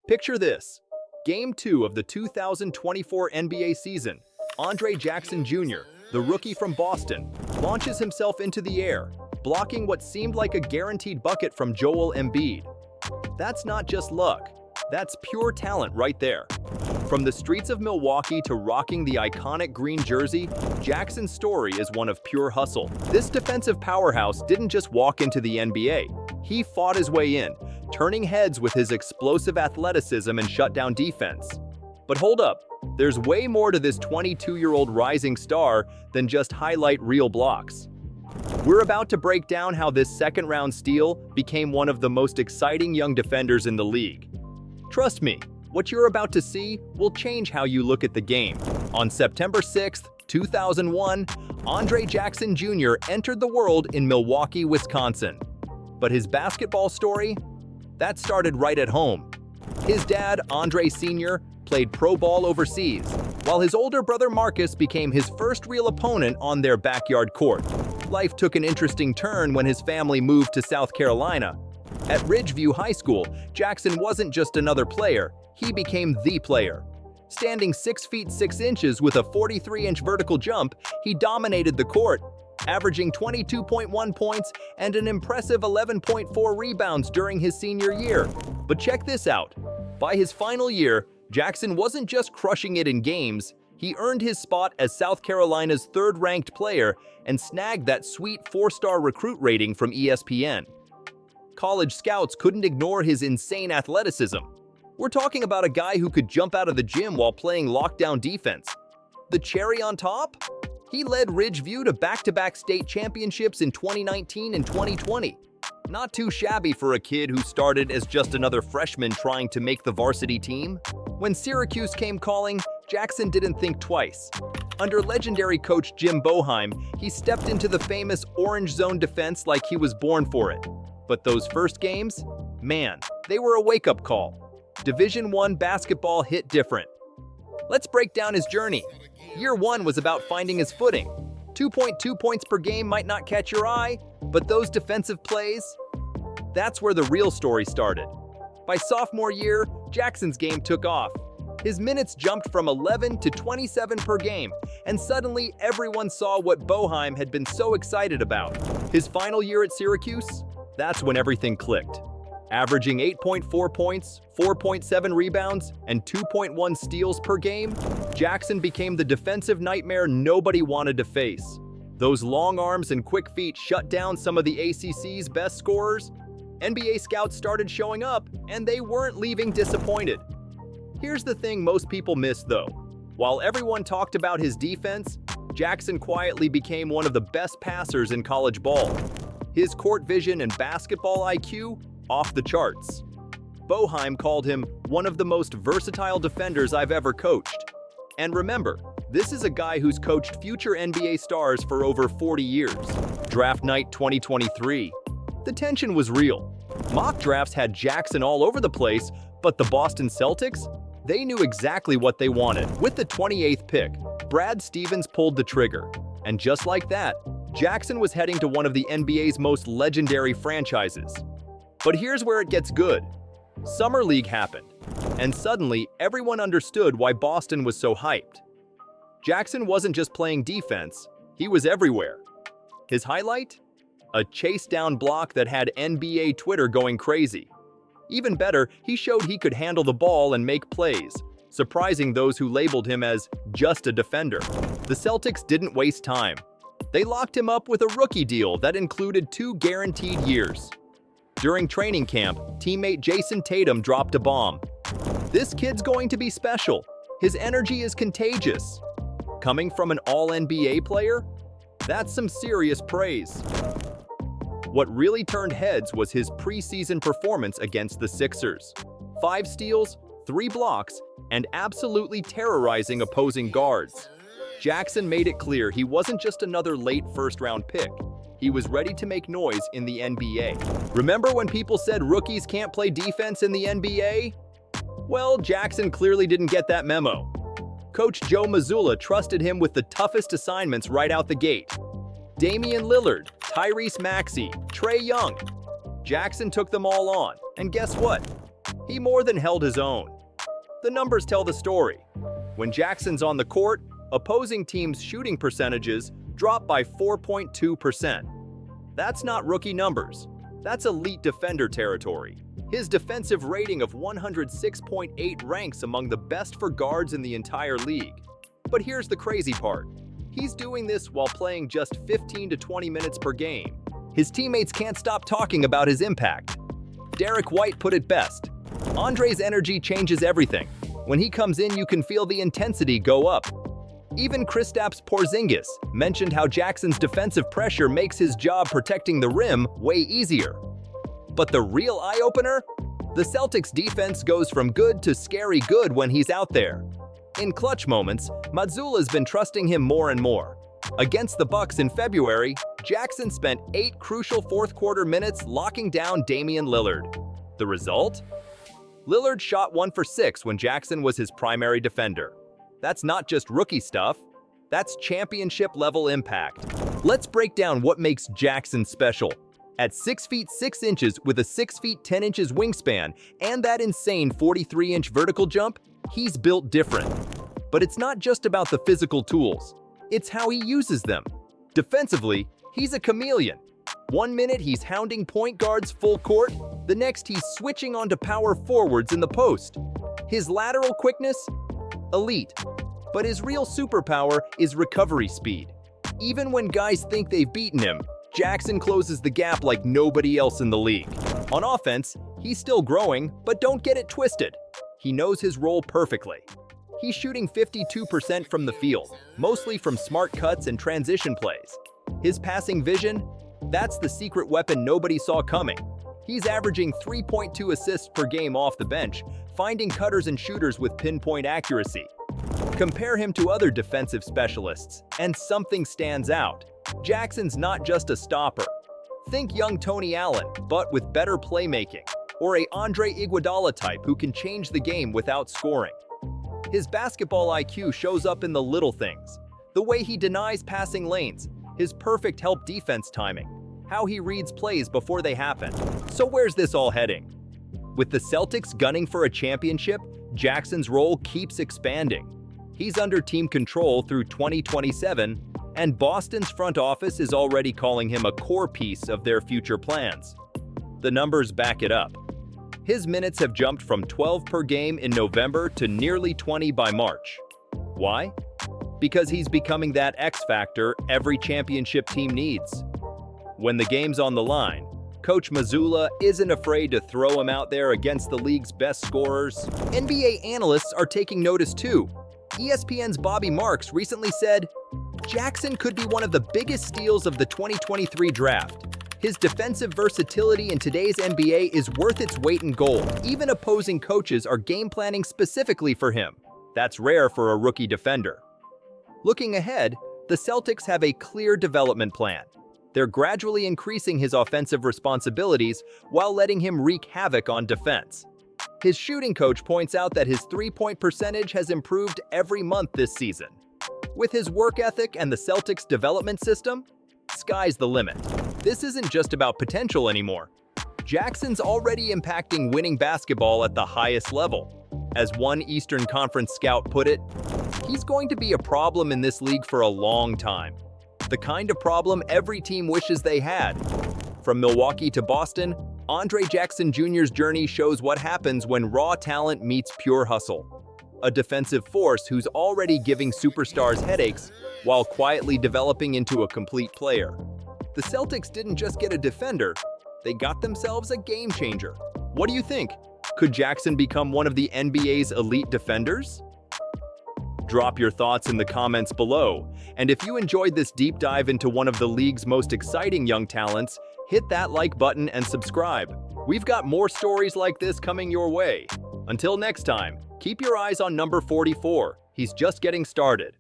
Picture this. Game 2 of the 2024 NBA season. Andre Jackson Jr., the rookie from Boston, launches himself into the air, blocking what seemed like a guaranteed bucket from Joel Embiid. That's not just luck. That's pure talent right there. From the streets of Milwaukee to rocking the iconic green jersey, Jackson's story is one of pure hustle. This defensive powerhouse didn't just walk into the NBA. He fought his way in, turning heads with his explosive athleticism and shutdown defense. But hold up, there's way more to this 22-year-old rising star than just highlight reel blocks. We're about to break down how this second-round steal became one of the most exciting young defenders in the league. Trust me, what you're about to see will change how you look at the game. On September 6, 2001, Andre Jackson Jr. entered the world in Milwaukee, Wisconsin. But his basketball story? That started right at home. His dad, Andre Sr., played pro ball overseas, while his older brother Marcus became his first real opponent on their backyard court. Life took an interesting turn when his family moved to South Carolina. At Ridgeview High School, Jackson wasn't just another player, he became the player. Standing 6 feet 6 inches with a 43-inch vertical jump, he dominated the court, averaging 22.1 points and an impressive 11.4 rebounds during his senior year. But check this out. By his final year, Jackson wasn't just crushing it in games, he earned his spot as South Carolina's third-ranked player and snagged that sweet 4-star recruit rating from ESPN. College scouts couldn't ignore his insane athleticism. We're talking about a guy who could jump out of the gym while playing lockdown defense. The cherry on top? He led Ridgeview to back-to-back state championships in 2019 and 2020. Not too shabby for a kid who started as just another freshman trying to make the varsity team. When Syracuse came calling, Jackson didn't think twice. Under legendary coach Jim Boeheim, he stepped into the famous orange zone defense like he was born for it. But those first games? Man, they were a wake-up call. Division I basketball hit different. Let's break down his journey. Year 1 was about finding his footing. 2.2 points per game might not catch your eye, but those defensive plays? That's where the real story started. By sophomore year, Jackson's game took off. His minutes jumped from 11 to 27 per game, and suddenly everyone saw what Boeheim had been so excited about. His final year at Syracuse? That's when everything clicked. Averaging 8.4 points, 4.7 rebounds, and 2.1 steals per game, Jackson became the defensive nightmare nobody wanted to face. Those long arms and quick feet shut down some of the ACC's best scorers. NBA scouts started showing up, and they weren't leaving disappointed. Here's the thing most people miss, though. While everyone talked about his defense, Jackson quietly became one of the best passers in college ball. His court vision and basketball IQ, off the charts. Boeheim called him one of the most versatile defenders I've ever coached. And remember, this is a guy who's coached future NBA stars for over 40 years. Draft night 2023. The tension was real. Mock drafts had Jackson all over the place, but the Boston Celtics? They knew exactly what they wanted. With the 28th pick, Brad Stevens pulled the trigger. And just like that, Jackson was heading to one of the NBA's most legendary franchises. But here's where it gets good. Summer League happened, and suddenly everyone understood why Boston was so hyped. Jackson wasn't just playing defense, he was everywhere. His highlight? A chase-down block that had NBA Twitter going crazy. Even better, he showed he could handle the ball and make plays, surprising those who labeled him as just a defender. The Celtics didn't waste time. They locked him up with a rookie deal that included 2 guaranteed years. During training camp, teammate Jason Tatum dropped a bomb. This kid's going to be special. His energy is contagious. Coming from an all-NBA player? That's some serious praise. What really turned heads was his preseason performance against the Sixers. 5 steals, 3 blocks, and absolutely terrorizing opposing guards. Jackson made it clear he wasn't just another late first-round pick. He was ready to make noise in the NBA. Remember when people said rookies can't play defense in the NBA? Well, Jackson clearly didn't get that memo. Coach Joe Mazzulla trusted him with the toughest assignments right out the gate. Damian Lillard, Tyrese Maxey, Trae Young. Jackson took them all on, and guess what? he more than held his own. The numbers tell the story. When Jackson's on the court, opposing teams' shooting percentages drop by 4.2%. That's not rookie numbers. That's elite defender territory. His defensive rating of 106.8 ranks among the best for guards in the entire league. But here's the crazy part. He's doing this while playing just 15 to 20 minutes per game. His teammates can't stop talking about his impact. Derek White put it best. Andre's energy changes everything. When he comes in, you can feel the intensity go up. Even Kristaps Porzingis mentioned how Jackson's defensive pressure makes his job protecting the rim way easier. But the real eye-opener? The Celtics' defense goes from good to scary good when he's out there. In clutch moments, Mazzulla's been trusting him more and more. Against the Bucks in February, Jackson spent 8 crucial fourth-quarter minutes locking down Damian Lillard. The result? Lillard shot 1 for 6 when Jackson was his primary defender. That's not just rookie stuff, that's championship-level impact. Let's break down what makes Jackson special. At 6 feet 6 inches with a 6 feet 10 inches wingspan and that insane 43-inch vertical jump, he's built different. But it's not just about the physical tools, it's how he uses them. Defensively, he's a chameleon. 1 minute he's hounding point guards full court, the next he's switching onto power forwards in the post. His lateral quickness? Elite. But his real superpower is recovery speed. Even when guys think they've beaten him, Jackson closes the gap like nobody else in the league. On offense, he's still growing, but don't get it twisted. He knows his role perfectly. He's shooting 52% from the field, mostly from smart cuts and transition plays. His passing vision? That's the secret weapon nobody saw coming. He's averaging 3.2 assists per game off the bench, finding cutters and shooters with pinpoint accuracy. Compare him to other defensive specialists, and something stands out. Jackson's not just a stopper. Think young Tony Allen, but with better playmaking, or a Andre Iguodala type who can change the game without scoring. His basketball IQ shows up in the little things. The way he denies passing lanes, his perfect help defense timing, how he reads plays before they happen. So where's this all heading? With the Celtics gunning for a championship, Jackson's role keeps expanding. He's under team control through 2027, and Boston's front office is already calling him a core piece of their future plans. The numbers back it up. His minutes have jumped from 12 per game in November to nearly 20 by March. Why? Because he's becoming that X factor every championship team needs. When the game's on the line, Coach Mazzulla isn't afraid to throw him out there against the league's best scorers. NBA analysts are taking notice too. ESPN's Bobby Marks recently said, "Jackson could be one of the biggest steals of the 2023 draft. His defensive versatility in today's NBA is worth its weight in gold. Even opposing coaches are game planning specifically for him. That's rare for a rookie defender." Looking ahead, the Celtics have a clear development plan. They're gradually increasing his offensive responsibilities while letting him wreak havoc on defense. His shooting coach points out that his three-point percentage has improved every month this season. With his work ethic and the Celtics' development system, sky's the limit. This isn't just about potential anymore. Jackson's already impacting winning basketball at the highest level. As one Eastern Conference scout put it, he's going to be a problem in this league for a long time. The kind of problem every team wishes they had. From Milwaukee to Boston, Andre Jackson Jr.'s journey shows what happens when raw talent meets pure hustle. A defensive force who's already giving superstars headaches while quietly developing into a complete player. The Celtics didn't just get a defender, they got themselves a game changer. What do you think? Could Jackson become one of the NBA's elite defenders? Drop your thoughts in the comments below. And if you enjoyed this deep dive into one of the league's most exciting young talents, hit that like button and subscribe. We've got more stories like this coming your way. Until next time, keep your eyes on number 44. He's just getting started.